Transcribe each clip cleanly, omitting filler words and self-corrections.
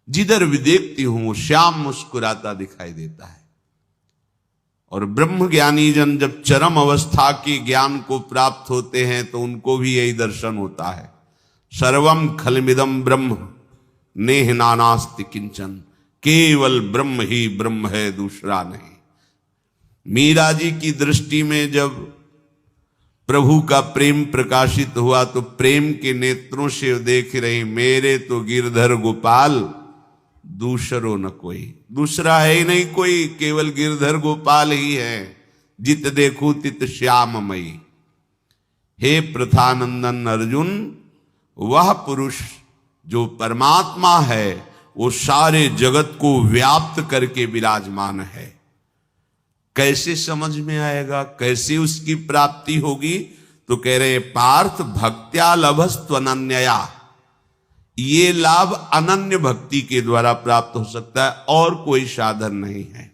जिधर भी देखती हूं वो श्याम मुस्कुराता दिखाई देता है। और ब्रह्म ज्ञानी जन जब चरम अवस्था के ज्ञान को प्राप्त होते हैं तो उनको भी यही दर्शन होता है, सर्वम खलमिदम ब्रह्म नेह नानास्ति किंचन, केवल ब्रह्म ही ब्रह्म है, दूसरा नहीं। मीरा जी की दृष्टि में जब प्रभु का प्रेम प्रकाशित हुआ तो प्रेम के नेत्रों से देख रही, मेरे तो गिरधर गोपाल दूसरो न कोई, दूसरा है ही नहीं कोई, केवल गिरधर गोपाल ही है, जित देखूं तित श्याममयी। हे प्रथानंदन अर्जुन, वह पुरुष जो परमात्मा है वो सारे जगत को व्याप्त करके विराजमान है। कैसे समझ में आएगा, कैसे उसकी प्राप्ति होगी? तो कह रहे पार्थ भक्त्या लभस्त्वनन्यया, ये लाभ अनन्य भक्ति के द्वारा प्राप्त हो सकता है, और कोई साधन नहीं है।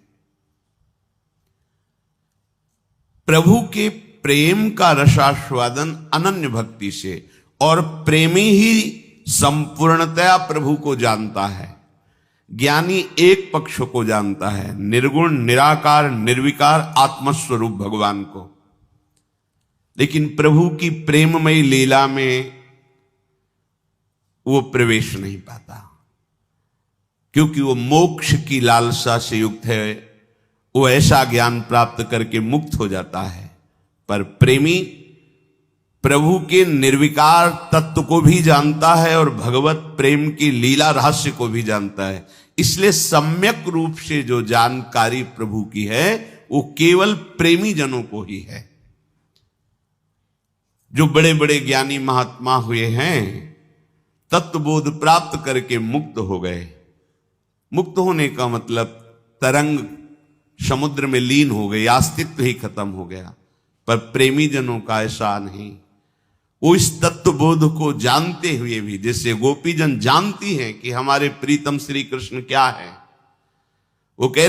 प्रभु के प्रेम का रसास्वादन अनन्य भक्ति से, और प्रेमी ही संपूर्णतया प्रभु को जानता है। ज्ञानी एक पक्ष को जानता है, निर्गुण निराकार निर्विकार आत्मस्वरूप भगवान को, लेकिन प्रभु की प्रेममयी लीला में वो प्रवेश नहीं पाता, क्योंकि वो मोक्ष की लालसा से युक्त है। वो ऐसा ज्ञान प्राप्त करके मुक्त हो जाता है, पर प्रेमी प्रभु के निर्विकार तत्व को भी जानता है और भगवत प्रेम की लीला रहस्य को भी जानता है। इसलिए सम्यक रूप से जो जानकारी प्रभु की है वो केवल प्रेमी जनों को ही है। जो बड़े बड़े ज्ञानी महात्मा हुए हैं, तत्वबोध प्राप्त करके मुक्त हो गए। मुक्त होने का मतलब तरंग समुद्र में लीन हो गई, अस्तित्व ही खत्म हो गया। पर प्रेमी जनों का ऐसा नहीं, वो इस तत्वबोध को जानते हुए भी, जैसे गोपी जन जानती हैं कि हमारे प्रीतम श्री कृष्ण क्या है, वो कह